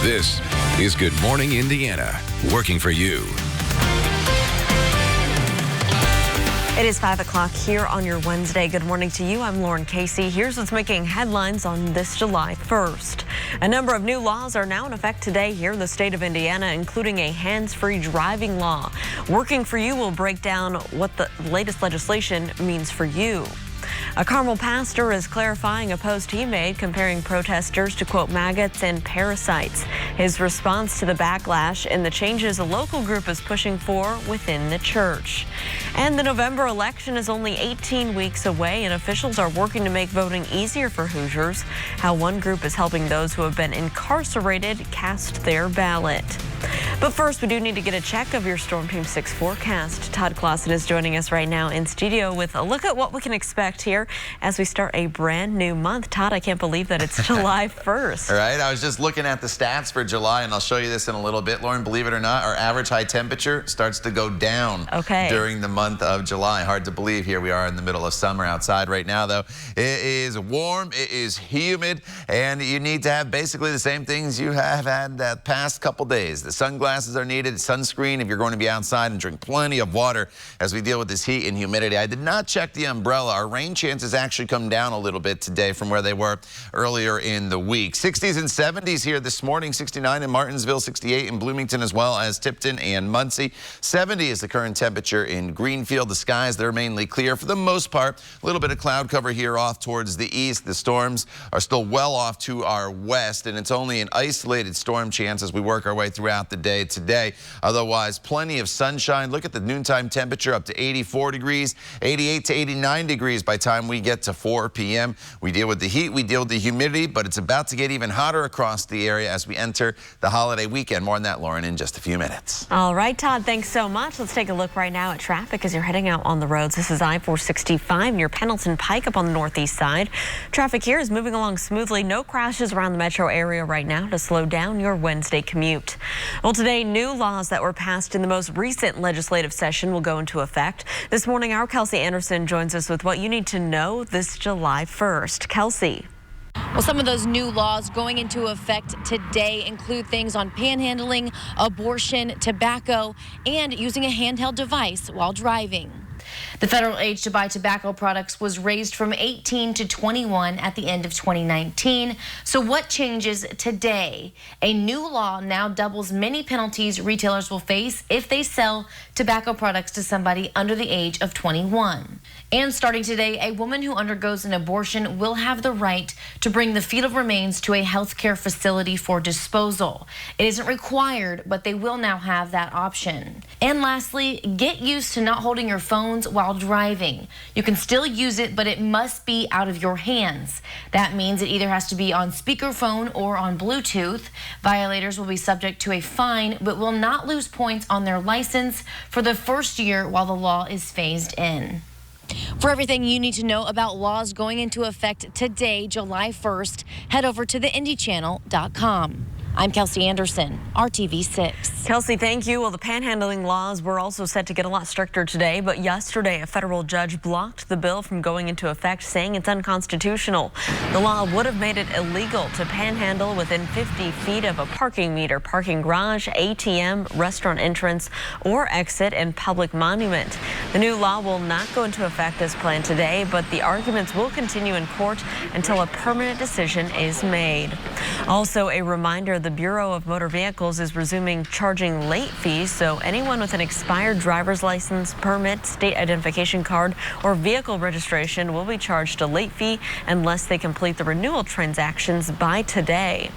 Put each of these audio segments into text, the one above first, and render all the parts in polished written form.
This is Good Morning Indiana, working for you. It is 5 o'clock here on your Wednesday. Good morning to you. I'm Lauren Casey. Here's what's making headlines on this July 1st. A number of new laws are now in effect today here in the state of Indiana, including a hands-free driving law. Working for you will break down what the latest legislation means for you. A Carmel pastor is clarifying a post he made comparing protesters to, quote, maggots and parasites. His response to the backlash and the changes a local group is pushing for within the church. And the November election is only 18 weeks away, and officials are working to make voting easier for Hoosiers. How one group is helping those who have been incarcerated cast their ballot. But first, we do need to get a check of your Storm Team 6 forecast. Todd Clausen is joining us right now in studio with a look at what we can expect here as we start a brand new month. Todd, I can't believe that it's July 1st. All right, I was just looking at the stats for July, and I'll show you this in a little bit. Lauren, believe it or not, our average high temperature starts to go down during the month of July. Hard to believe. Here we are in the middle of summer outside right now, though. It is warm, it is humid, and you need to have basically the same things you have had the past couple days. The sunglasses are needed, sunscreen if you're going to be outside, and drink plenty of water as we deal with this heat and humidity. I did not check the umbrella. Our rain chances actually come down a little bit today from where they were earlier in the week. 60s and 70s here this morning, 69 in Martinsville, 68 in Bloomington, as well as Tipton and Muncie. 70 is the current temperature in Greenfield. The skies, they're mainly clear for the most part. A little bit of cloud cover here off towards the east. The storms are still well off to our west, and it's only an isolated storm chance as we work our way throughout the day today. Otherwise, plenty of sunshine. Look at the noontime temperature up to 84 degrees, 88 to 89 degrees by the time we get to 4 p.m. We deal with the heat, we deal with the humidity, but it's about to get even hotter across the area as we enter the holiday weekend. More on that, Lauren, in just a few minutes. All right, Todd, thanks so much. Let's take a look right now at traffic as you're heading out on the roads. This is I-465 near Pendleton Pike up on the northeast side. Traffic here is moving along smoothly. No crashes around the metro area right now to slow down your Wednesday commute. Well, today, new laws that were passed in the most recent legislative session will go into effect. This morning, our Kelsey Anderson joins us with what you need to know this July 1st. Kelsey. Well, some of those new laws going into effect today include things on panhandling, abortion, tobacco, and using a handheld device while driving. The federal age to buy tobacco products was raised from 18 to 21 at the end of 2019. So what changes today? A new law now doubles many penalties retailers will face if they sell tobacco products to somebody under the age of 21. And starting today, a woman who undergoes an abortion will have the right to bring the fetal remains to a healthcare facility for disposal. It isn't required, but they will now have that option. And lastly, get used to not holding your phones while driving. You can still use it, but it must be out of your hands. That means it either has to be on speakerphone or on Bluetooth. Violators will be subject to a fine, but will not lose points on their license for the first year while the law is phased in. For everything you need to know about laws going into effect today, July 1st, head over to theindychannel.com. I'm Kelsey Anderson, RTV 6. Kelsey, thank you. Well, the panhandling laws were also set to get a lot stricter today, but yesterday a federal judge blocked the bill from going into effect, saying it's unconstitutional. The law would have made it illegal to panhandle within 50 feet of a parking meter, parking garage, ATM, restaurant entrance, or exit, and public monument. The new law will not go into effect as planned today, but the arguments will continue in court until a permanent decision is made. Also, a reminder, the Bureau of Motor Vehicles is resuming charging late fees, so anyone with an expired driver's license, permit, state identification card, or vehicle registration will be charged a late fee unless they complete the renewal transactions by today.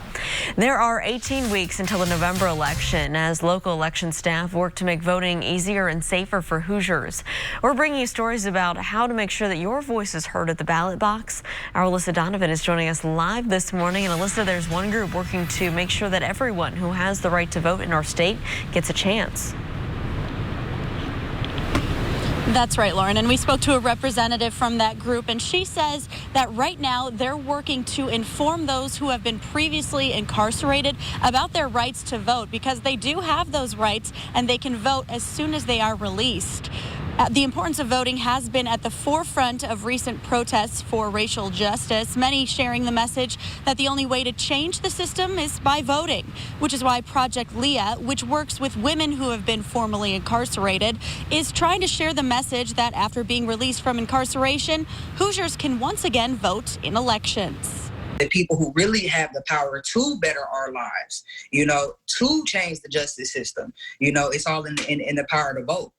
There are 18 weeks until the November election as local election staff work to make voting easier and safer for Hoosiers. We're bringing you stories about how to make sure that your voice is heard at the ballot box. Our Alyssa Donovan is joining us live this morning. And Alyssa, there's one group working to make sure that everyone who has the right to vote in our state gets a chance. That's right, Lauren, and we spoke to a representative from that group, and she says that right now they're working to inform those who have been previously incarcerated about their rights to vote, because they do have those rights and they can vote as soon as they are released. The importance of voting has been at the forefront of recent protests for racial justice, many sharing the message that the only way to change the system is by voting, which is why Project Leah, which works with women who have been formerly incarcerated, is trying to share the message that after being released from incarceration, Hoosiers can once again vote in elections. The people who really have the power to better our lives, to change the justice system, it's all in the power to vote.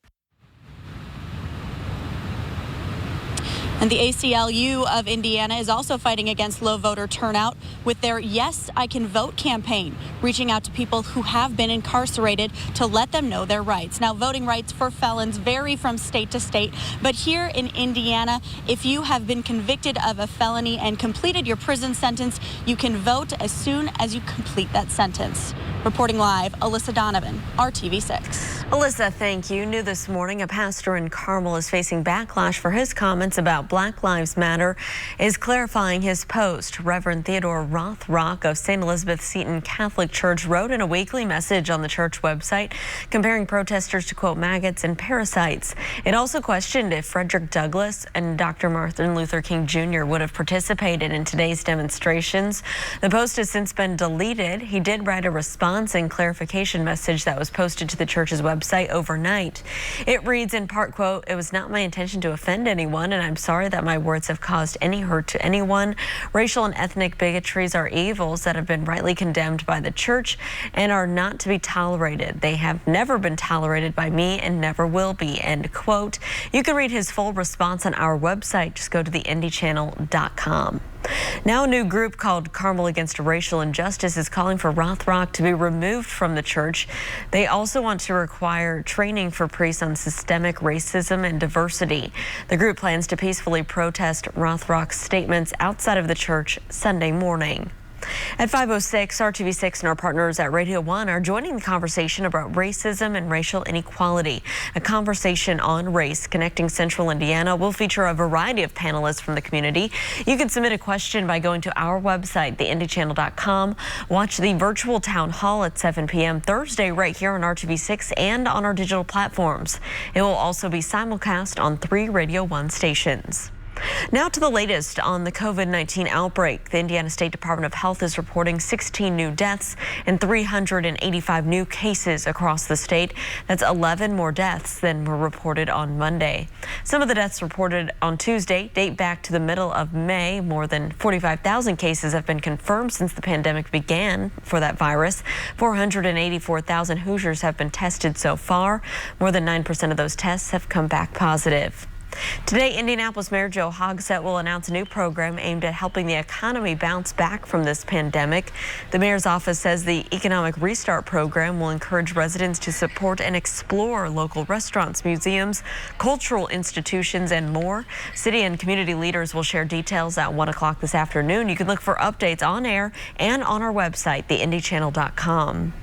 And the ACLU of Indiana is also fighting against low voter turnout with their Yes, I Can Vote campaign, reaching out to people who have been incarcerated to let them know their rights. Now, voting rights for felons vary from state to state, but here in Indiana, if you have been convicted of a felony and completed your prison sentence, you can vote as soon as you complete that sentence. Reporting live, Alyssa Donovan, RTV6. Alyssa, thank you. New this morning, a pastor in Carmel is facing backlash for his comments about Black Lives Matter, is clarifying his post. Reverend Theodore Rothrock of St. Elizabeth Seton Catholic Church wrote in a weekly message on the church website, comparing protesters to, quote, maggots and parasites. It also questioned if Frederick Douglass and Dr. Martin Luther King Jr. would have participated in today's demonstrations. The post has since been deleted. He did write a response and clarification message that was posted to the church's website overnight. It reads in part, quote, "It was not my intention to offend anyone, and I'm sorry that my words have caused any hurt to anyone. Racial and ethnic bigotries are evils that have been rightly condemned by the church and are not to be tolerated. They have never been tolerated by me and never will be," end quote. You can read his full response on our website. Just go to theindychannel.com. Now, a new group called Carmel Against Racial Injustice is calling for Rothrock to be removed from the church. They also want to require training for priests on systemic racism and diversity. The group plans to peacefully protest Rothrock's statements outside of the church Sunday morning. At 5:06, RTV6 and our partners at Radio 1 are joining the conversation about racism and racial inequality. A conversation on race connecting Central Indiana will feature a variety of panelists from the community. You can submit a question by going to our website, theindychannel.com. Watch the virtual town hall at 7 p.m. Thursday right here on RTV6 and on our digital platforms. It will also be simulcast on 3 Radio 1 stations. Now to the latest on the COVID-19 outbreak. The Indiana State Department of Health is reporting 16 new deaths and 385 new cases across the state. That's 11 more deaths than were reported on Monday. Some of the deaths reported on Tuesday date back to the middle of May. More than 45,000 cases have been confirmed since the pandemic began for that virus. 484,000 Hoosiers have been tested so far. More than 9% of those tests have come back positive. Today, Indianapolis Mayor Joe Hogsett will announce a new program aimed at helping the economy bounce back from this pandemic. The mayor's office says the Economic Restart program will encourage residents to support and explore local restaurants, museums, cultural institutions, and more. City and community leaders will share details at 1 o'clock this afternoon. You can look for updates on air and on our website, theindychannel.com.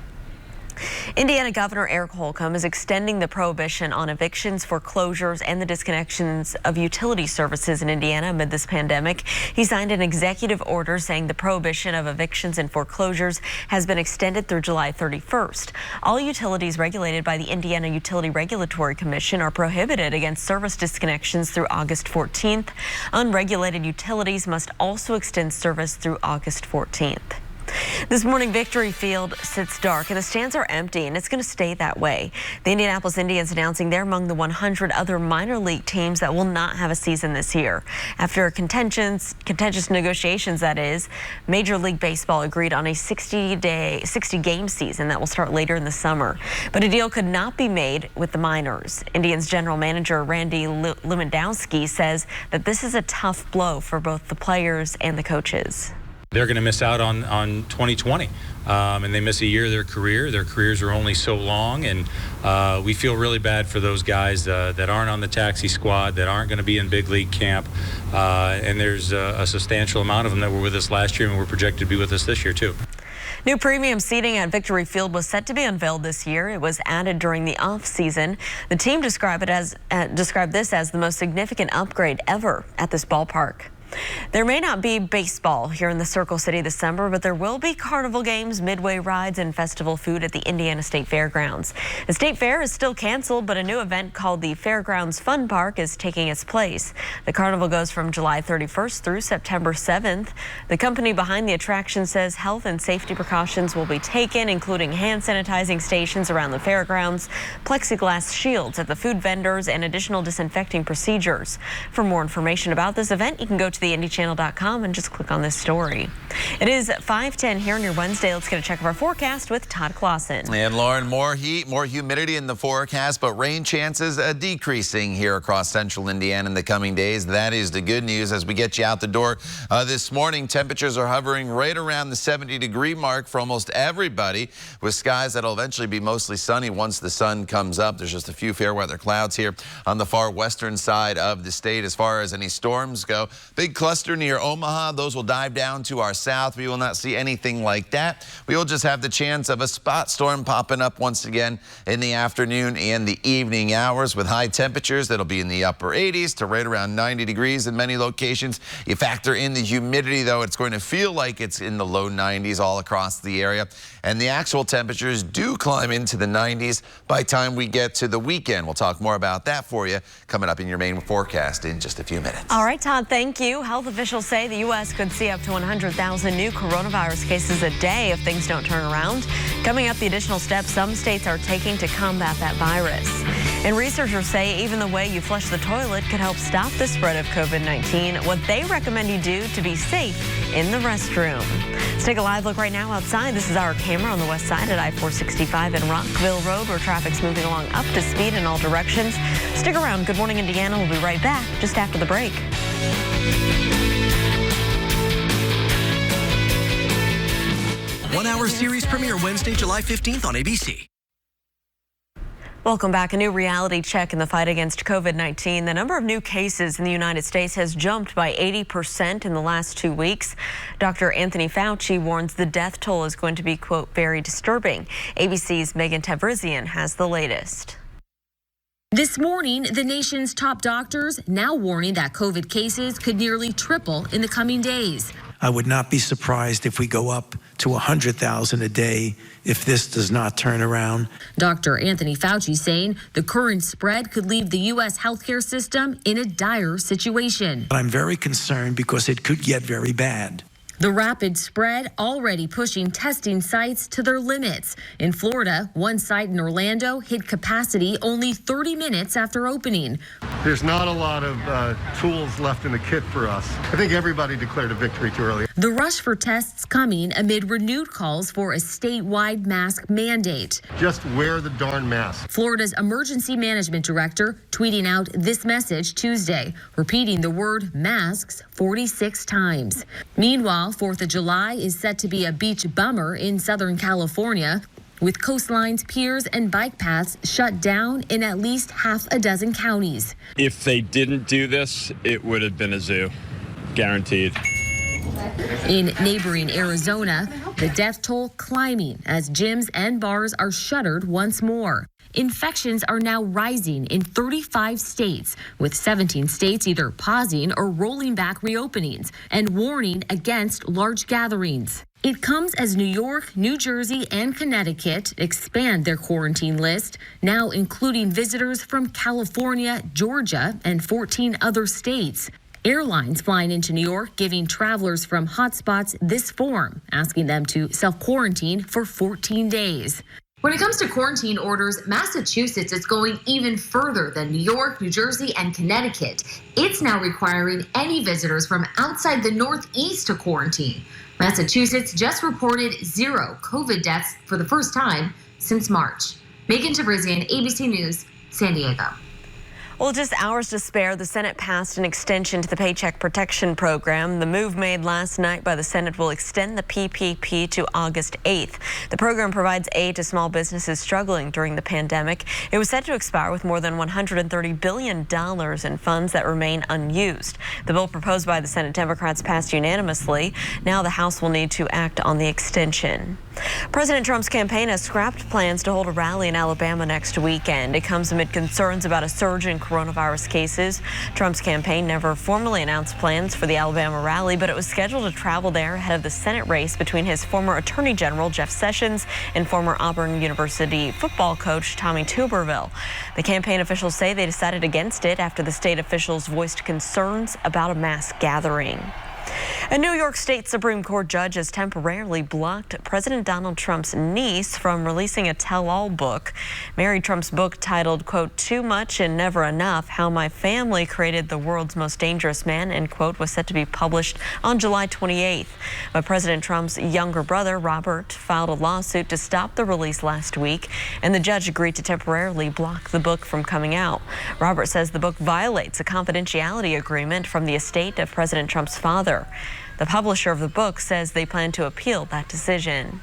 Indiana Governor Eric Holcomb is extending the prohibition on evictions, foreclosures, and the disconnections of utility services in Indiana amid this pandemic. He signed an executive order saying the prohibition of evictions and foreclosures has been extended through July 31st. All utilities regulated by the Indiana Utility Regulatory Commission are prohibited against service disconnections through August 14th. Unregulated utilities must also extend service through August 14th. This morning, Victory Field sits dark and the stands are empty, and it's going to stay that way. The Indianapolis Indians announcing they're among the 100 other minor league teams that will not have a season this year. After contentious negotiations, that is, Major League Baseball agreed on a 60-game season that will start later in the summer. But a deal could not be made with the minors. Indians general manager Randy Lewandowski says that this is a tough blow for both the players and the coaches. They're going to miss out on 2020, and they miss a year of their career. Their careers are only so long, and we feel really bad for those guys that aren't on the taxi squad, that aren't going to be in big league camp, and there's a substantial amount of them that were with us last year and were projected to be with us this year too. New premium seating at Victory Field was set to be unveiled this year. It was added during the off-season. The team described this as the most significant upgrade ever at this ballpark. There may not be baseball here in the Circle City this summer, but there will be carnival games, midway rides, and festival food at the Indiana State Fairgrounds. The state fair is still canceled, but a new event called the Fairgrounds Fun Park is taking its place. The carnival goes from July 31st through September 7th. The company behind the attraction says health and safety precautions will be taken, including hand sanitizing stations around the fairgrounds, plexiglass shields at the food vendors, and additional disinfecting procedures. For more information about this event, you can go to theindychannel.com and just click on this story. It is 5:10 here on your Wednesday. Let's get a check of our forecast with Todd Clausen. And Lauren, more heat, more humidity in the forecast, but rain chances decreasing here across central Indiana in the coming days. That is the good news as we get you out the door this morning. Temperatures are hovering right around the 70-degree mark for almost everybody, with skies that'll eventually be mostly sunny once the sun comes up. There's just a few fair weather clouds here on the far western side of the state. As far as any storms go, big cluster near Omaha. Those will dive down to our south. We will not see anything like that. We will just have the chance of a spot storm popping up once again in the afternoon and the evening hours, with high temperatures that'll be in the upper 80s to right around 90 degrees in many locations. You factor in the humidity, though, it's going to feel like it's in the low 90s all across the area. And the actual temperatures do climb into the 90s by the time we get to the weekend. We'll talk more about that for you coming up in your main forecast in just a few minutes. All right, Todd, thank you. Health officials say the U.S. could see up to 100,000 new coronavirus cases a day if things don't turn around. Coming up, the additional steps some states are taking to combat that virus. And researchers say even the way you flush the toilet could help stop the spread of COVID-19. What they recommend you do to be safe in the restroom. Let's take a live look right now outside. This is our camera on the west side at I-465 and Rockville Road, where traffic's moving along up to speed in all directions. Stick around. Good Morning Indiana. We'll be right back just after the break. One-hour series premiere Wednesday, July 15th on ABC. Welcome back. A new reality check in the fight against COVID-19. The number of new cases in the United States has jumped by 80% in the last 2 weeks. Dr. Anthony Fauci warns the death toll is going to be, quote, very disturbing. ABC's Megan Tevrizian has the latest. This morning, the nation's top doctors now warning that COVID cases could nearly triple in the coming days. I would not be surprised if we go up to 100,000 a day if this does not turn around. Dr. Anthony Fauci saying the current spread could leave the U.S. healthcare system in a dire situation. I'm very concerned because it could get very bad. The rapid spread already pushing testing sites to their limits. In Florida, one site in Orlando hit capacity only 30 minutes after opening. There's not a lot of tools left in the kit for us. I think everybody declared a victory too early. The rush for tests coming amid renewed calls for a statewide mask mandate. Just wear the darn mask. Florida's emergency management director tweeting out this message Tuesday, repeating the word masks 46 times. Meanwhile, 4th of July is set to be a beach bummer in Southern California, with coastlines, piers, and bike paths shut down in at least half a dozen counties. If they didn't do this, it would have been a zoo, guaranteed. In neighboring Arizona, the death toll climbing as gyms and bars are shuttered once more. Infections are now rising in 35 states, with 17 states either pausing or rolling back reopenings and warning against large gatherings. It comes as New York, New Jersey, and Connecticut expand their quarantine list, now including visitors from California, Georgia, and 14 other states. Airlines flying into New York giving travelers from hotspots this form, asking them to self-quarantine for 14 days. When it comes to quarantine orders, Massachusetts is going even further than New York, New Jersey, and Connecticut. It's now requiring any visitors from outside the Northeast to quarantine. Massachusetts just reported 0 COVID deaths for the first time since March. Megan Tevrizian, ABC News, San Diego. Well, just hours to spare, the Senate passed an extension to the Paycheck Protection Program. The move made last night by the Senate will extend the PPP to August 8th. The program provides aid to small businesses struggling during the pandemic. It was set to expire with more than $130 billion in funds that remain unused. The bill proposed by the Senate Democrats passed unanimously. Now the House will need to act on the extension. President Trump's campaign has scrapped plans to hold a rally in Alabama next weekend. It comes amid concerns about a surge in coronavirus cases. Trump's campaign never formally announced plans for the Alabama rally, but it was scheduled to travel there ahead of the Senate race between his former Attorney General Jeff Sessions and former Auburn University football coach Tommy Tuberville. The campaign officials say they decided against it after the state officials voiced concerns about a mass gathering. A New York State Supreme Court judge has temporarily blocked President Donald Trump's niece from releasing a tell-all book. Mary Trump's book titled, quote, "Too Much and Never Enough, How My Family Created the World's Most Dangerous Man," end quote, was set to be published on July 28th. But President Trump's younger brother, Robert, filed a lawsuit to stop the release last week, and the judge agreed to temporarily block the book from coming out. Robert says the book violates a confidentiality agreement from the estate of President Trump's father. The publisher of the book says they plan to appeal that decision.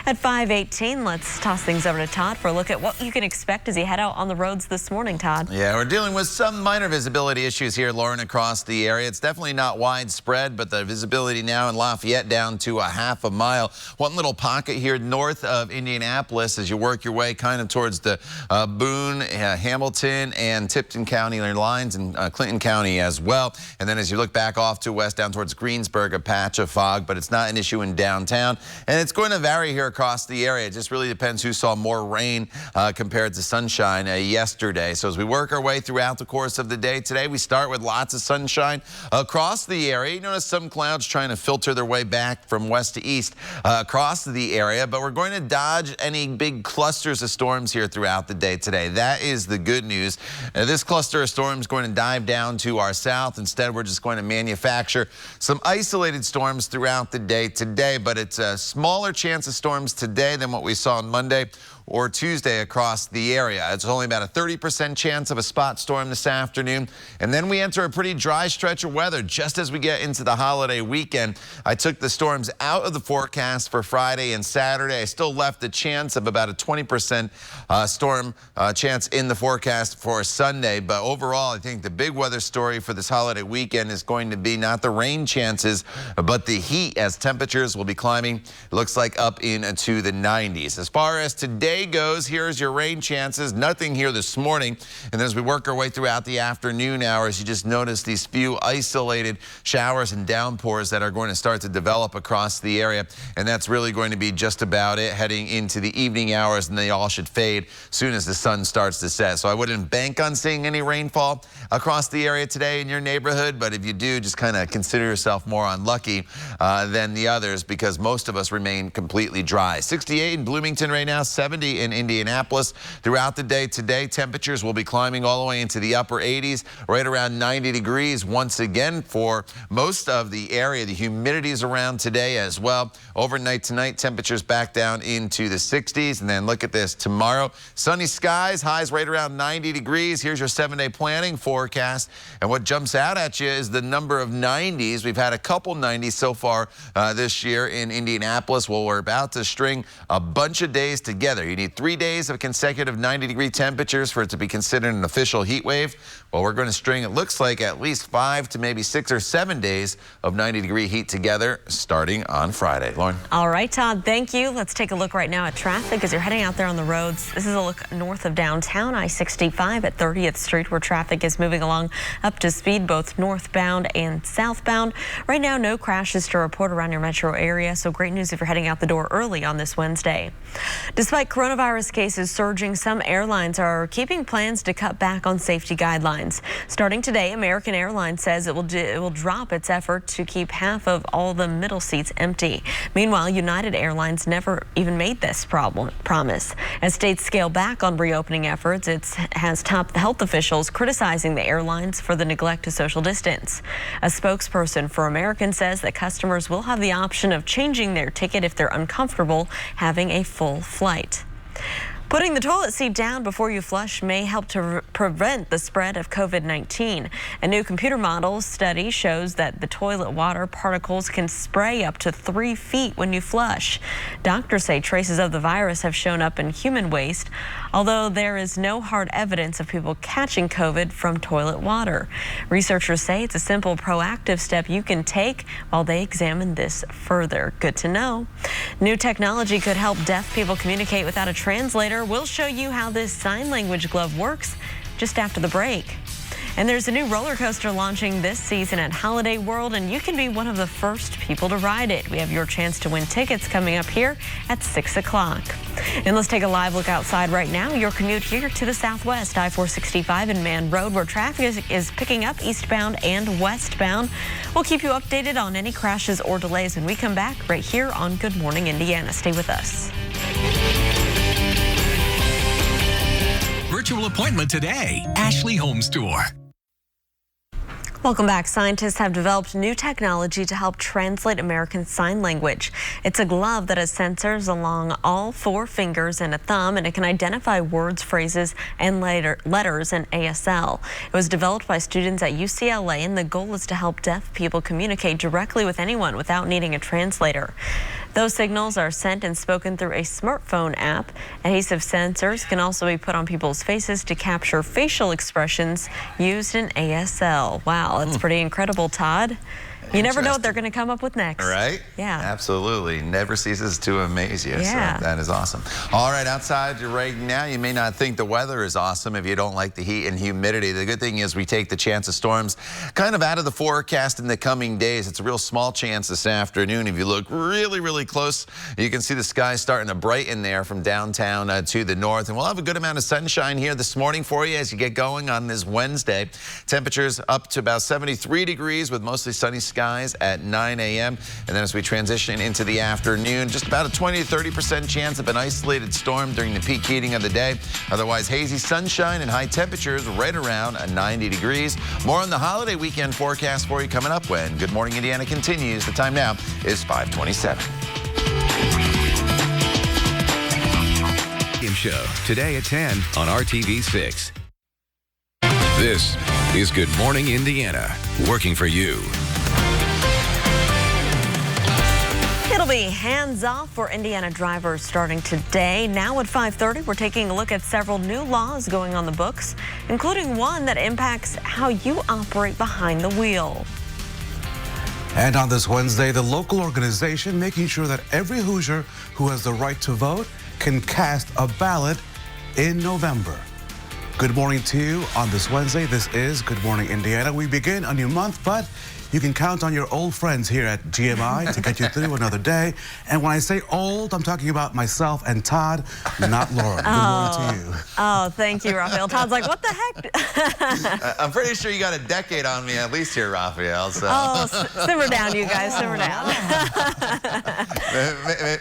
At 5:18, let's toss things over to Todd for a look at what you can expect as you head out on the roads this morning, Todd. Yeah, we're dealing with some minor visibility issues here, Lauren, across the area. It's definitely not widespread, but the visibility now in Lafayette down to a half a mile. One little pocket here north of Indianapolis as you work your way kind of towards the Boone, Hamilton, and Tipton County lines, and Clinton County as well. And then as you look back off to west down towards Greensburg, a patch of fog, but it's not an issue in downtown. And it's going to vary here across the area. It just really depends who saw more rain compared to sunshine yesterday. So as we work our way throughout the course of the day today, we start with lots of sunshine across the area. You notice some clouds trying to filter their way back from west to east across the area, but we're going to dodge any big clusters of storms here throughout the day today. That is the good news. This cluster of storms is going to dive down to our south. Instead, we're just going to manufacture some isolated storms throughout the day today, but it's a smaller chance of storms today than what we saw on Monday or Tuesday across the area. It's only about a 30% chance of a spot storm this afternoon. And then we enter a pretty dry stretch of weather just as we get into the holiday weekend. I took the storms out of the forecast for Friday and Saturday. I still left the chance of about a 20% storm chance in the forecast for Sunday. But overall, I think the big weather story for this holiday weekend is going to be not the rain chances, but the heat, as temperatures will be climbing, it looks like up into the 90s. As far as today goes, here's your rain chances. Nothing here this morning. And as we work our way throughout the afternoon hours, you just notice these few isolated showers and downpours that are going to start to develop across the area. And that's really going to be just about it heading into the evening hours, and they all should fade soon as the sun starts to set. So I wouldn't bank on seeing any rainfall across the area today in your neighborhood, but if you do, just kind of consider yourself more unlucky than the others, because most of us remain completely dry. 68 in Bloomington right now, 70 in Indianapolis. Throughout the day today, temperatures will be climbing all the way into the upper 80s, right around 90 degrees once again for most of the area. The humidity is around today as well. Overnight tonight, temperatures back down into the 60s. And then look at this tomorrow. Sunny skies, highs right around 90 degrees. Here's your 7-day planning forecast. And what jumps out at you is the number of 90s. We've had a couple 90s so far this year in Indianapolis. Well, we're about to string a bunch of days together. You need 3 days of consecutive 90-degree temperatures for it to be considered an official heat wave. Well, we're going to string, it looks like, at least 5 to maybe 6 or 7 days of 90-degree heat together starting on Friday. Lauren. All right, Todd, thank you. Let's take a look right now at traffic as you're heading out there on the roads. This is a look north of downtown, I-65 at 30th Street, where traffic is moving along up to speed, both northbound and southbound. Right now, no crashes to report around your metro area, so great news if you're heading out the door early on this Wednesday. Despite coronavirus cases surging, some airlines are keeping plans to cut back on safety guidelines. Starting today, American Airlines says it will drop its effort to keep half of all the middle seats empty. Meanwhile, United Airlines never even made this promise. As states scale back on reopening efforts, it has top health officials criticizing the airlines for the neglect to social distance. A spokesperson for American says that customers will have the option of changing their ticket if they're uncomfortable having a full flight. Putting the toilet seat down before you flush may help to prevent the spread of COVID-19. A new computer model study shows that the toilet water particles can spray up to 3 feet when you flush. Doctors say traces of the virus have shown up in human waste, although there is no hard evidence of people catching COVID from toilet water. Researchers say it's a simple, proactive step you can take while they examine this further. Good to know. New technology could help deaf people communicate without a translator. We'll show you how this sign language glove works just after the break. And there's a new roller coaster launching this season at Holiday World, and you can be one of the first people to ride it. We have your chance to win tickets coming up here at 6 o'clock. And let's take a live look outside right now. Your commute here to the southwest, I-465 and Man Road, where traffic is picking up eastbound and westbound. We'll keep you updated on any crashes or delays when we come back right here on Good Morning Indiana. Stay with us. Virtual appointment today. Ashley Home Store. Welcome back. Scientists have developed new technology to help translate American Sign Language. It's a glove that has sensors along all 4 fingers and a thumb, and it can identify words, phrases, and letters in ASL. It was developed by students at UCLA, and the goal is to help deaf people communicate directly with anyone without needing a translator. Those signals are sent and spoken through a smartphone app. Adhesive sensors can also be put on people's faces to capture facial expressions used in ASL. Wow, that's pretty incredible, Todd. You never know what they're going to come up with next. Right? Yeah. Absolutely. Never ceases to amaze you. Yeah. So that is awesome. All right, outside right now, you may not think the weather is awesome if you don't like the heat and humidity. The good thing is we take the chance of storms kind of out of the forecast in the coming days. It's a real small chance this afternoon. If you look really, really close, you can see the sky starting to brighten there from downtown to the north. And we'll have a good amount of sunshine here this morning for you as you get going on this Wednesday. Temperatures up to about 73 degrees with mostly sunny skies at 9 a.m. And then as we transition into the afternoon, just about a 20 to 30% chance of an isolated storm during the peak heating of the day. Otherwise, hazy sunshine and high temperatures right around 90 degrees. More on the holiday weekend forecast for you coming up when Good Morning Indiana continues. The time now is 5:27. Show today at 10 on RTV6. This is Good Morning Indiana, working for you. It'll be hands off for Indiana drivers starting today. Now at 5:30, we're taking a look at several new laws going on the books, including one that impacts how you operate behind the wheel. And on this Wednesday, the local organization making sure that every Hoosier who has the right to vote can cast a ballot in November. Good morning to you on this Wednesday. This is Good Morning Indiana. We begin a new month, but you can count on your old friends here at GMI to get you through another day. And when I say old, I'm talking about myself and Todd, not Lauren. Good morning to you. Oh, thank you, Raphael. Todd's like, what the heck? I'm pretty sure you got a decade on me at least here, Raphael. So. Oh, simmer down, you guys, simmer down.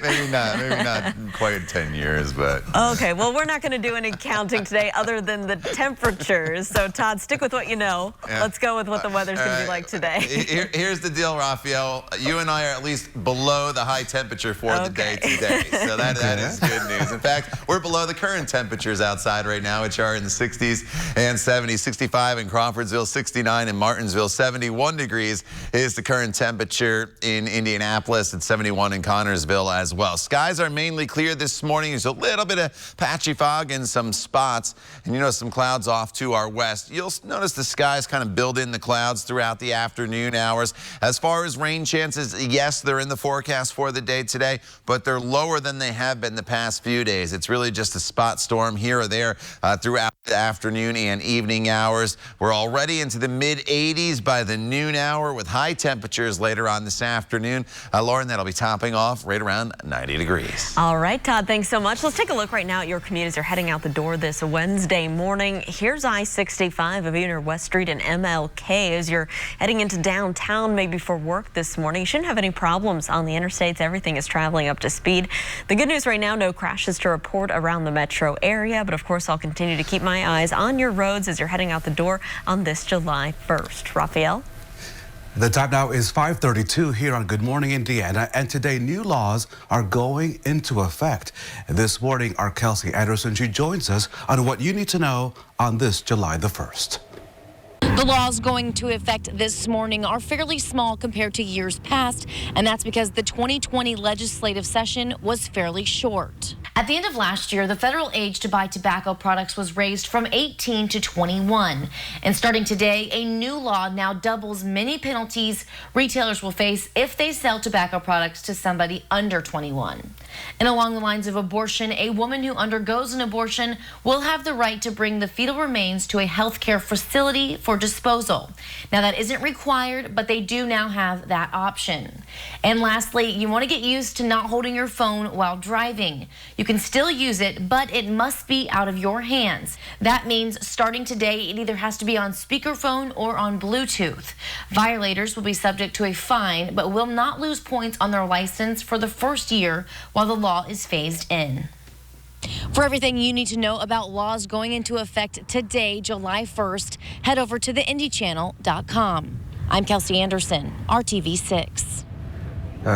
maybe not quite 10 years, but. Okay, well, we're not going to do any counting today other than the temperatures. So, Todd, stick with what you know. Yeah. Let's go with what the weather's going to be like today. Here's the deal, Raphael. You and I are at least below the high temperature for the day today. So that is good news. In fact, we're below the current temperatures outside right now, which are in the 60s and 70s. 65 in Crawfordsville, 69 in Martinsville, 71 degrees is the current temperature in Indianapolis, and 71 in Connorsville as well. Skies are mainly clear this morning. There's a little bit of patchy fog in some spots, and you know some clouds off to our west. You'll notice the skies kind of build in the clouds throughout the afternoon hours. As far as rain chances, yes, they're in the forecast for the day today, but they're lower than they have been the past few days. It's really just a spot storm here or there throughout the afternoon and evening hours. We're already into the mid-80s by the noon hour with high temperatures later on this afternoon. Lauren, that'll be topping off right around 90 degrees. All right, Todd, thanks so much. Let's take a look right now at your commute as you're heading out the door this Wednesday morning. Here's I-65 of either West Street and MLK as you're heading into downtown, maybe for work this morning. You shouldn't have any problems on the interstates. Everything is traveling up to speed. The good news right now, no crashes to report around the metro area, but of course I'll continue to keep my eyes on your roads as you're heading out the door on this July 1st. Raphael? The time now is 5:32 here on Good Morning Indiana, and today new laws are going into effect. This morning, our Kelsey Anderson, she joins us on what you need to know on this July the 1st. The laws going into effect this morning are fairly small compared to years past, and that's because the 2020 legislative session was fairly short. At the end of last year, the federal age to buy tobacco products was raised from 18 to 21. And starting today, a new law now doubles many penalties retailers will face if they sell tobacco products to somebody under 21. And along the lines of abortion, a woman who undergoes an abortion will have the right to bring the fetal remains to a healthcare facility for disposal. Now, that isn't required, but they do now have that option. And lastly, you want to get used to not holding your phone while driving. You can still use it, but it must be out of your hands. That means starting today, it either has to be on speakerphone or on Bluetooth. Violators will be subject to a fine, but will not lose points on their license for the first year while the law is phased in. For everything you need to know about laws going into effect today, July 1st, head over to theindychannel.com. I'm Kelsey Anderson, RTV 6.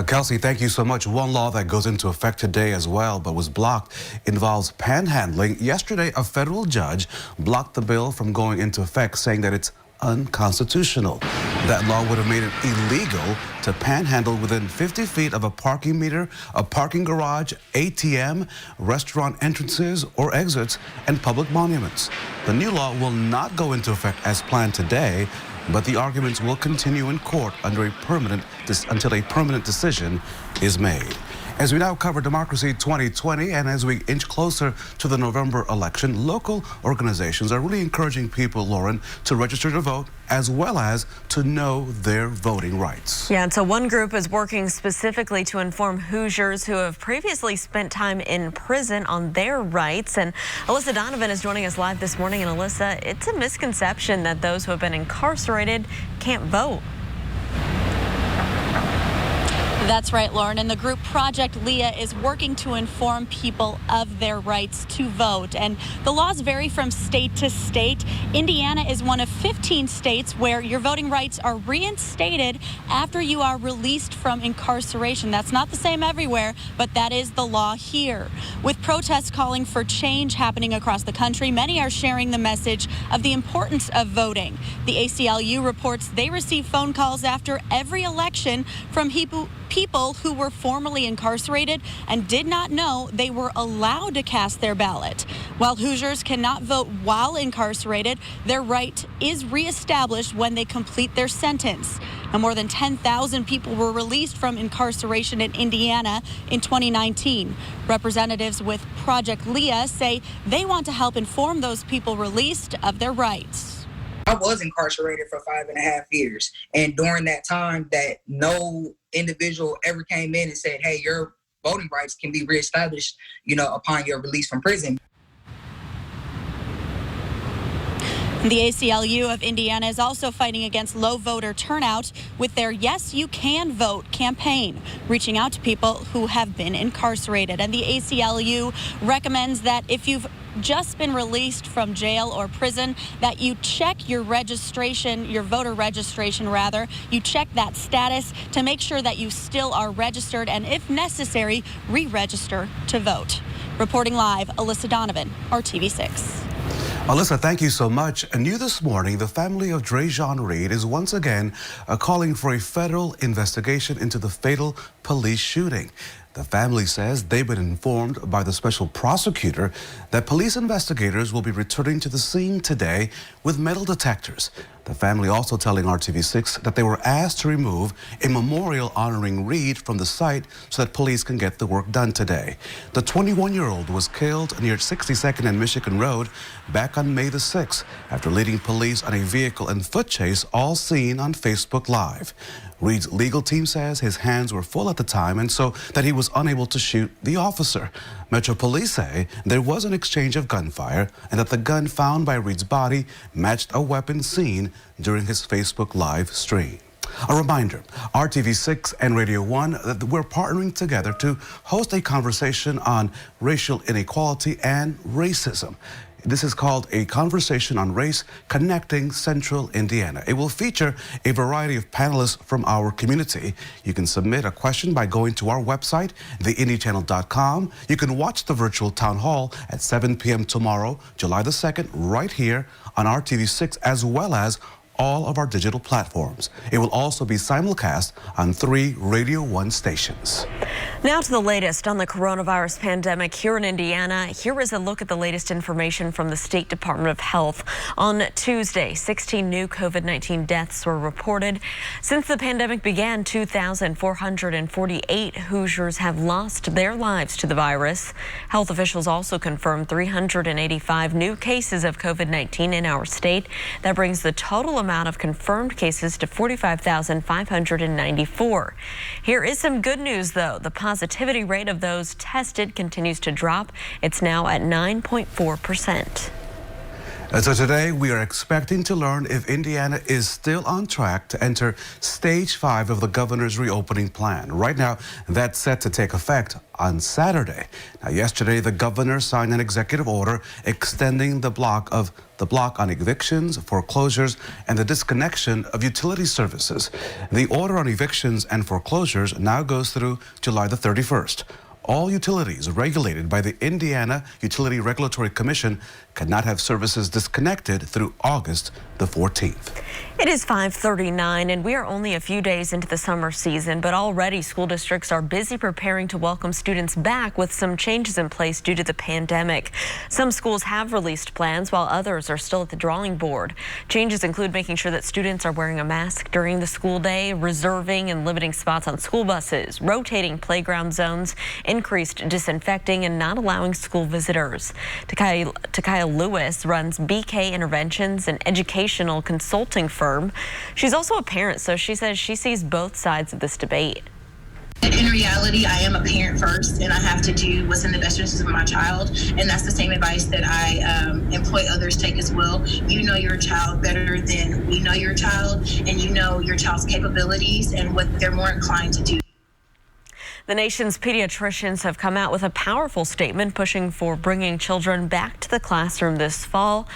Kelsey, thank you so much. One law that goes into effect today as well, but was blocked, involves panhandling. Yesterday, a federal judge blocked the bill from going into effect, saying that it's unconstitutional. That law would have made it illegal to panhandle within 50 feet of a parking meter, a parking garage, ATM, restaurant entrances or exits, and public monuments. The new law will not go into effect as planned today, but the arguments will continue in court until a permanent decision is made. As we now cover Democracy 2020, and as we inch closer to the November election, local organizations are really encouraging people, Lauren, to register to vote as well as to know their voting rights. Yeah, and so one group is working specifically to inform Hoosiers who have previously spent time in prison on their rights. And Alyssa Donovan is joining us live this morning. And Alyssa, it's a misconception that those who have been incarcerated can't vote. That's right, Lauren. And the group Project Leah is working to inform people of their rights to vote. And the laws vary from state to state. Indiana is one of 15 states where your voting rights are reinstated after you are released from incarceration. That's not the same everywhere, but that is the law here. With protests calling for change happening across the country, many are sharing the message of the importance of voting. The ACLU reports they receive phone calls after every election from people who were formerly incarcerated and did not know they were allowed to cast their ballot. While Hoosiers cannot vote while incarcerated, their right is reestablished when they complete their sentence. Now, more than 10,000 people were released from incarceration in Indiana in 2019. Representatives with Project Leah say they want to help inform those people released of their rights. I was incarcerated for 5.5 years. And during that time that no individual ever came in and said, hey, your voting rights can be reestablished, upon your release from prison. The ACLU of Indiana is also fighting against low voter turnout with their Yes, You Can Vote campaign, reaching out to people who have been incarcerated. And the ACLU recommends that if you've just been released from jail or prison, that you check your registration, your voter registration rather. You check that status to make sure that you still are registered and, if necessary, re-register to vote. Reporting live, Alyssa Donovan, RTV 6. Alyssa, thank you so much. New this morning, the family of Dre'Jon Reed is once again calling for a federal investigation into the fatal police shooting. The family says they've been informed by the special prosecutor that police investigators will be returning to the scene today with metal detectors. The family also telling RTV6 that they were asked to remove a memorial honoring Reed from the site so that police can get the work done today. The 21-year-old was killed near 62nd and Michigan Road back on May the 6th after leading police on a vehicle and foot chase, all seen on Facebook Live. Reed's legal team says his hands were full at the time and so that he was unable to shoot the officer. Metro Police say there was an exchange of gunfire and that the gun found by Reed's body matched a weapon seen during his Facebook Live stream. A reminder, RTV6 and Radio 1, that we're partnering together to host a conversation on racial inequality and racism. This is called A Conversation on Race Connecting Central Indiana. It will feature a variety of panelists from our community. You can submit a question by going to our website, theindychannel.com. You can watch the virtual town hall at 7 p.m. tomorrow, July the 2nd, right here on RTV6, as well as all of our digital platforms. It will also be simulcast on 3 Radio 1 stations. Now to the latest on the coronavirus pandemic here in Indiana. Here is a look at the latest information from the State Department of Health. On Tuesday, 16 new COVID-19 deaths were reported. Since the pandemic began, 2,448 Hoosiers have lost their lives to the virus. Health officials also confirmed 385 new cases of COVID-19 in our state. That brings the total amount of confirmed cases to 45,594. Here is some good news, though. The positivity rate of those tested continues to drop. It's now at 9.4%. And so today we are expecting to learn if Indiana is still on track to enter stage 5 of the governor's reopening plan. Right now, that's set to take effect on Saturday. Now, yesterday, the governor signed an executive order extending the block on evictions, foreclosures, and the disconnection of utility services. The order on evictions and foreclosures now goes through July the 31st. All utilities regulated by the Indiana Utility Regulatory Commission cannot have services disconnected through August the 14th. It is 5:39 and we are only a few days into the summer season, but already school districts are busy preparing to welcome students back with some changes in place due to the pandemic. Some schools have released plans while others are still at the drawing board. Changes include making sure that students are wearing a mask during the school day, reserving and limiting spots on school buses, rotating playground zones, increased disinfecting, and not allowing school visitors. Takaya Lewis runs BK Interventions, an educational consulting firm. She's also a parent, so she says she sees both sides of this debate. In reality, I am a parent first, and I have to do what's in the best interest of my child, and that's the same advice that I employ others take as well. You know your child better than we know your child, and you know your child's capabilities and what they're more inclined to do. The nation's pediatricians have come out with a powerful statement pushing for bringing children back to the classroom this fall.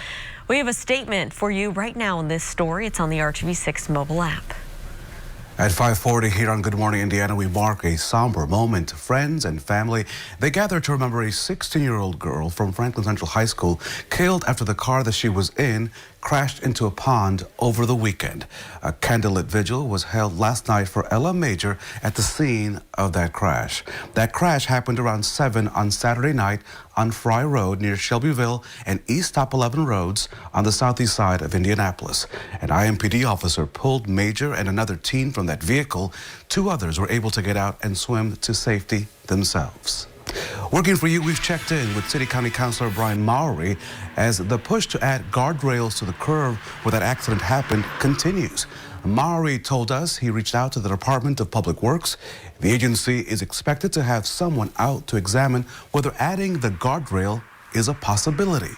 We have a statement for you right now in this story. It's on the RTV6 mobile app. At 5:40 here on Good Morning Indiana, we mark a somber moment. Friends and family, they gather to remember a 16-year-old girl from Franklin Central High School killed after the car that she was in crashed into a pond over the weekend. A candlelit vigil was held last night for Ella Major at the scene of that crash. That crash happened around 7 on Saturday night on Fry Road near Shelbyville and East Top 11 roads on the southeast side of Indianapolis. An IMPD officer pulled Major and another teen from that vehicle. 2 others were able to get out and swim to safety themselves. Working for you, we've checked in with City County Councilor Brian Mowry as the push to add guardrails to the curve where that accident happened continues. Mowry told us he reached out to the Department of Public Works. The agency is expected to have someone out to examine whether adding the guardrail is a possibility.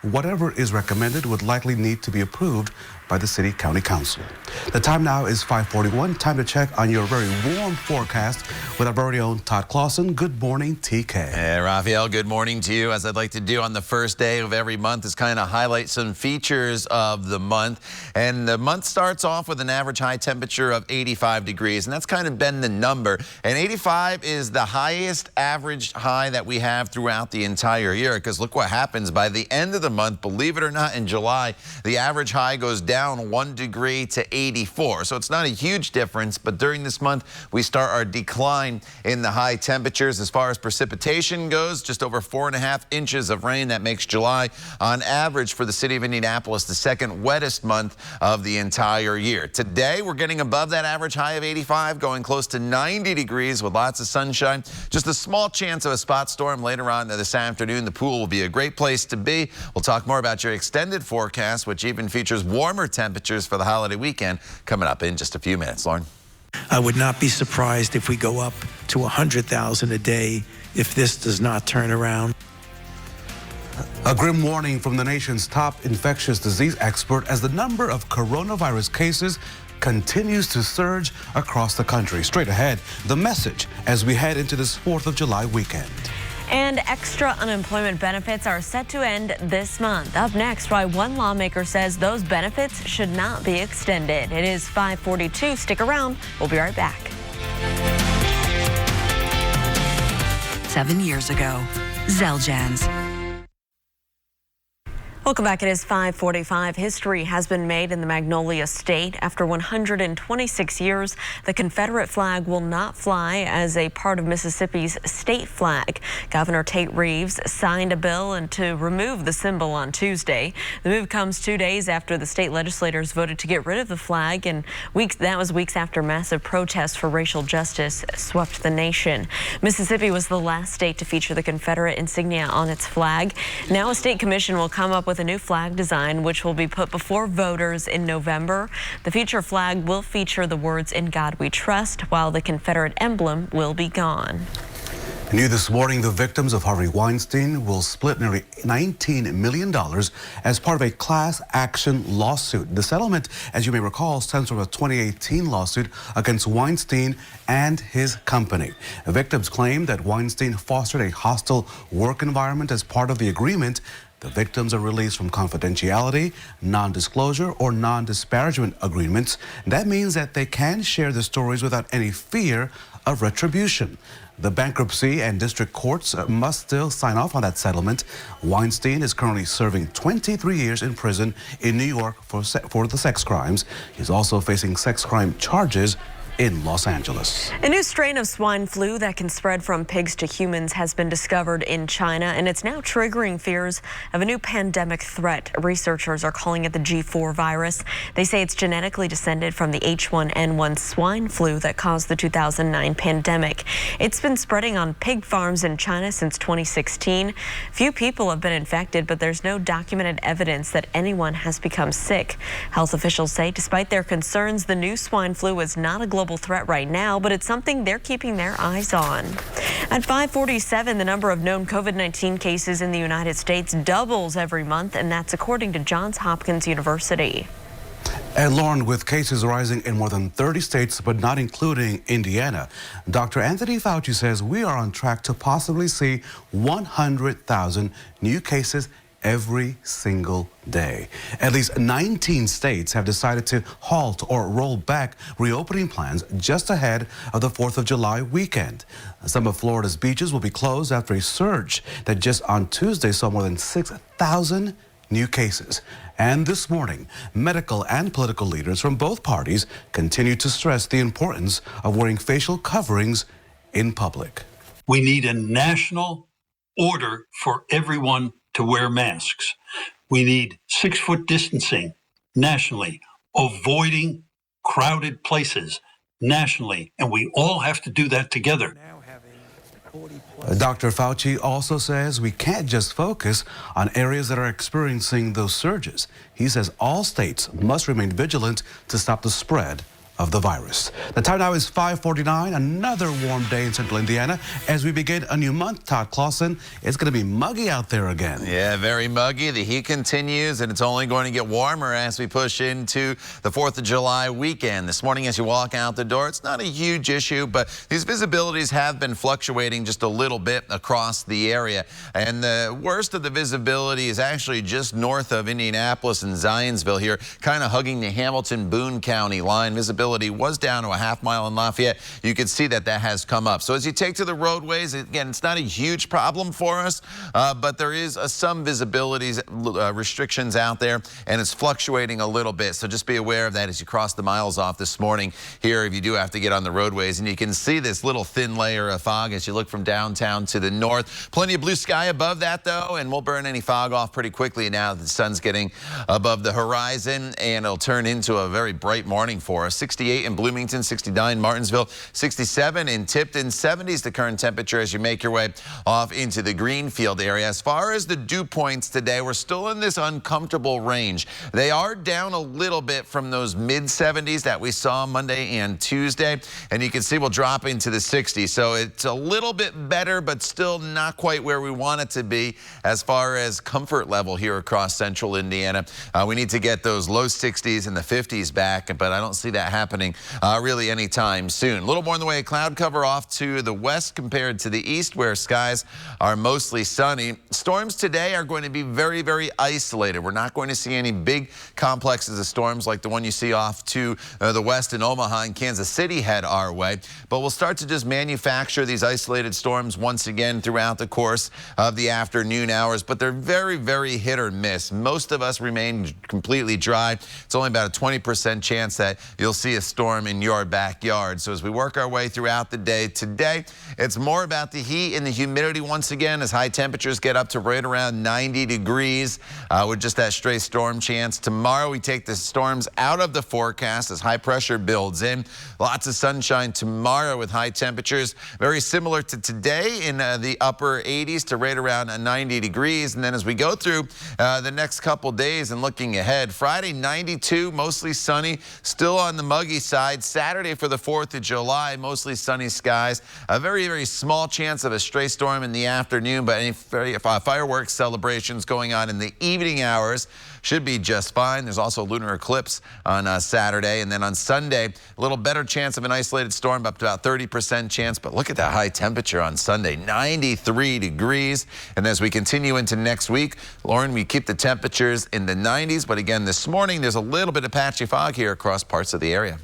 Whatever is recommended would likely need to be approved by the City County Council. The time now is 5:41. Time to check on your very warm forecast with our very own Todd Clausen. Good morning, TK. Hey, Raphael, good morning to you. As I'd like to do on the first day of every month is kind of highlight some features of the month. And the month starts off with an average high temperature of 85 degrees, and that's kind of been the number. And 85 is the highest average high that we have throughout the entire year, because look what happens by the end of the month. Believe it or not, in July, the average high goes down 1 degree to 84. So it's not a huge difference, but during this month, we start our decline in the high temperatures. As far as precipitation goes, just over 4.5 inches of rain. That makes July, on average, for the city of Indianapolis, the second wettest month of the entire year. Today, we're getting above that average high of 85, going close to 90 degrees with lots of sunshine. Just a small chance of a spot storm later on this afternoon. The pool will be a great place to be. We'll talk more about your extended forecast, which even features warmer temperatures for the holiday weekend, coming up in just a few minutes. Lauren? I would not be surprised if we go up to 100,000 a day if this does not turn around. A grim warning from the nation's top infectious disease expert as the number of coronavirus cases continues to surge across the country. Straight ahead, the message as we head into this 4th of July weekend. And extra unemployment benefits are set to end this month. Up next, why one lawmaker says those benefits should not be extended. It is 5:42. Stick around. We'll be right back. 7 years ago, Zeljan's. Welcome back. It is 5:45. History has been made in the Magnolia State. After 126 years, the Confederate flag will not fly as a part of Mississippi's state flag. Governor Tate Reeves signed a bill to remove the symbol on Tuesday. The move comes 2 days after the state legislators voted to get rid of the flag, and that was weeks after massive protests for racial justice swept the nation. Mississippi was the last state to feature the Confederate insignia on its flag. Now a state commission will come up with a new flag design, which will be put before voters in November. The future flag will feature the words "In God We Trust," while the Confederate emblem will be gone. New this morning, the victims of Harvey Weinstein will split nearly $19 million as part of a class action lawsuit. The settlement, as you may recall, stems from a 2018 lawsuit against Weinstein and his company. The victims claim that Weinstein fostered a hostile work environment as part of the agreement. The victims are released from confidentiality, non-disclosure, or non-disparagement agreements. That means that they can share the stories without any fear of retribution. The bankruptcy and district courts must still sign off on that settlement. Weinstein is currently serving 23 years in prison in New York for the sex crimes. He's also facing sex crime charges in Los Angeles. A new strain of swine flu that can spread from pigs to humans has been discovered in China, and it's now triggering fears of a new pandemic threat. Researchers are calling it the G4 virus. They say it's genetically descended from the H1N1 swine flu that caused the 2009 pandemic. It's been spreading on pig farms in China since 2016. Few people have been infected, but there's no documented evidence that anyone has become sick. Health officials say despite their concerns, the new swine flu is not a global threat right now, but it's something they're keeping their eyes on. At 5:47, the number of known COVID-19 cases in the United States doubles every month, and that's according to Johns Hopkins University. And Lauren, with cases rising in more than 30 states, but not including Indiana, Dr. Anthony Fauci says we are on track to possibly see 100,000 new cases every single day. At least 19 states have decided to halt or roll back reopening plans just ahead of the 4th of July weekend. Some of Florida's beaches will be closed after a surge that just on Tuesday saw more than 6,000 new cases. And this morning, medical and political leaders from both parties continue to stress the importance of wearing facial coverings in public. We need a national order for everyone to wear masks. We need 6-foot distancing nationally, avoiding crowded places nationally, and we all have to do that together. Dr. Fauci also says we can't just focus on areas that are experiencing those surges. He says all states must remain vigilant to stop the spread of the virus. The time now is 5:49, another warm day in central Indiana. As we begin a new month, Todd Clausen, it's going to be muggy out there again. Yeah, very muggy. The heat continues, and it's only going to get warmer as we push into the 4th of July weekend. This morning as you walk out the door, it's not a huge issue, but these visibilities have been fluctuating just a little bit across the area. And the worst of the visibility is actually just north of Indianapolis and Zionsville here, kind of hugging the Hamilton-Boone County line. Visibility was down to a half mile in Lafayette. You can see that has come up. So as you take to the roadways, again, it's not a huge problem for us, but there is some visibility restrictions out there, and it's fluctuating a little bit. So just be aware of that as you cross the miles off this morning here if you do have to get on the roadways. And you can see this little thin layer of fog as you look from downtown to the north. Plenty of blue sky above that, though, and we'll burn any fog off pretty quickly now that the sun's getting above the horizon, and it'll turn into a very bright morning for us. 68 in Bloomington, 69 Martinsville, 67 in Tipton, 70s the current temperature as you make your way off into the Greenfield area. As far as the dew points today, we're still in this uncomfortable range. They are down a little bit from those mid-70s that we saw Monday and Tuesday, and you can see we'll drop into the 60s. So it's a little bit better, but still not quite where we want it to be as far as comfort level here across central Indiana. We need to get those low 60s and the 50s back, but I don't see that happening happening really anytime soon. A little more in the way of cloud cover off to the west compared to the east, where skies are mostly sunny. Storms today are going to be very, very isolated. We're not going to see any big complexes of storms like the one you see off to the west in Omaha and Kansas City head our way. But we'll start to just manufacture these isolated storms once again throughout the course of the afternoon hours. But they're very, very hit or miss. Most of us remain completely dry. It's only about a 20% chance that you'll see a storm in your backyard. So as we work our way throughout the day today, it's more about the heat and the humidity once again as high temperatures get up to right around 90 degrees with just that stray storm chance. Tomorrow we take the storms out of the forecast as high pressure builds in. Lots of sunshine tomorrow with high temperatures very similar to today in the upper 80s to right around 90 degrees. And then as we go through the next couple days and looking ahead, Friday 92, mostly sunny, still on the muggy side. Saturday for the 4th of July, mostly sunny skies. A very, very small chance of a stray storm in the afternoon, but any fireworks celebrations going on in the evening hours should be just fine. There's also a lunar eclipse on Saturday. And then on Sunday, a little better chance of an isolated storm, up to about 30% chance. But look at that high temperature on Sunday, 93 degrees. And as we continue into next week, Lauren, we keep the temperatures in the 90s. But again, this morning, there's a little bit of patchy fog here across parts of the area.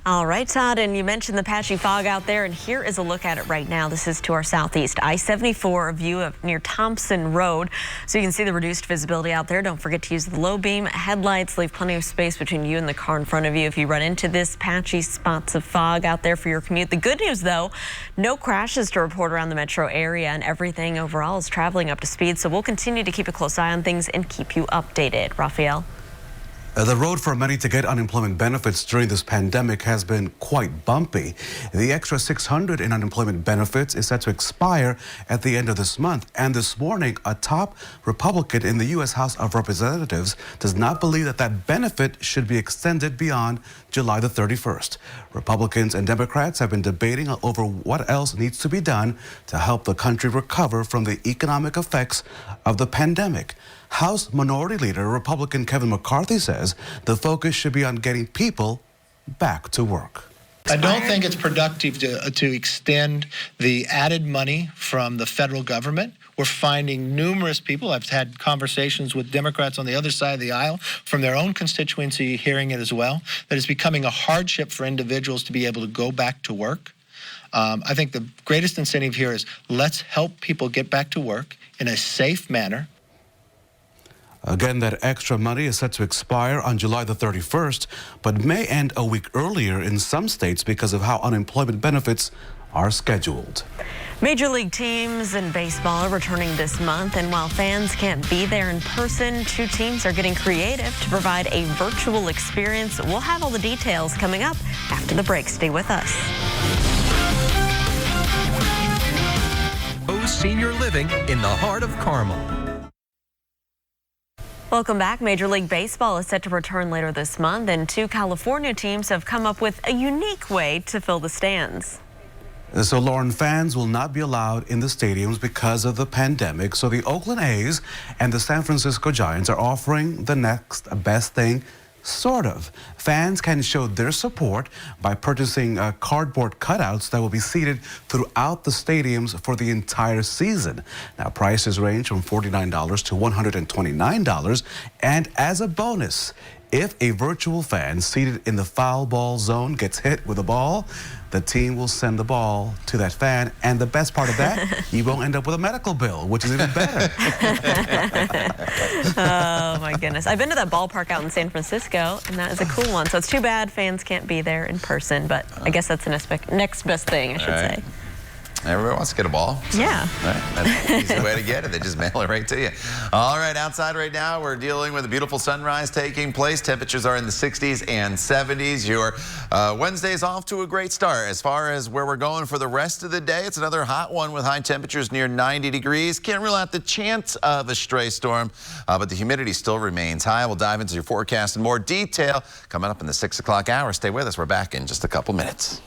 All right, Todd, and you mentioned the patchy fog out there, and here is a look at it right now. This is to our southeast. I-74, a view of near Thompson Road. So you can see the reduced visibility out there. Don't forget to use the low beam headlights. Leave plenty of space between you and the car in front of you if you run into this patchy spots of fog out there for your commute. The good news, though, no crashes to report around the metro area, and everything overall is traveling up to speed. So we'll continue to keep a close eye on things and keep you updated. Raphael? The road for many to get unemployment benefits during this pandemic has been quite bumpy. The extra $600 in unemployment benefits is set to expire at the end of this month. And this morning, a top Republican in the U.S. House of Representatives does not believe that that benefit should be extended beyond July the 31st. Republicans and Democrats have been debating over what else needs to be done to help the country recover from the economic effects of the pandemic. House Minority Leader Republican Kevin McCarthy says the focus should be on getting people back to work. I don't think it's productive to extend the added money from the federal government. We're finding numerous people, I've had conversations with Democrats on the other side of the aisle from their own constituency hearing it as well, that it's becoming a hardship for individuals to be able to go back to work. I think the greatest incentive here is let's help people get back to work in a safe manner. Again, that extra money is set to expire on July the 31st, but may end a week earlier in some states because of how unemployment benefits are scheduled. Major league teams in baseball are returning this month, and while fans can't be there in person, two teams are getting creative to provide a virtual experience. We'll have all the details coming up after the break. Stay with us. Senior Living in the heart of Carmel. Welcome back. Major League Baseball is set to return later this month, and two California teams have come up with a unique way to fill the stands. So, Lauren, fans will not be allowed in the stadiums because of the pandemic. So the Oakland A's and the San Francisco Giants are offering the next best thing. Sort of. Fans can show their support by purchasing cardboard cutouts that will be seated throughout the stadiums for the entire season. Now, prices range from $49 to $129. And as a bonus, if a virtual fan seated in the foul ball zone gets hit with a ball, the team will send the ball to that fan. And the best part of that, you won't end up with a medical bill, which is even better. Oh, my goodness. I've been to that ballpark out in San Francisco, and that is a cool one. So it's too bad fans can't be there in person, but I guess that's the next best thing, I should say. Everybody wants to get a ball. So, yeah. That's the easy way to get it. They just mail it right to you. All right, outside right now, we're dealing with a beautiful sunrise taking place. Temperatures are in the 60s and 70s. Your Wednesday's off to a great start. As far as where we're going for the rest of the day, it's another hot one with high temperatures near 90 degrees. Can't rule out the chance of a stray storm, but the humidity still remains high. We'll dive into your forecast in more detail coming up in the 6 o'clock hour. Stay with us. We're back in just a couple minutes.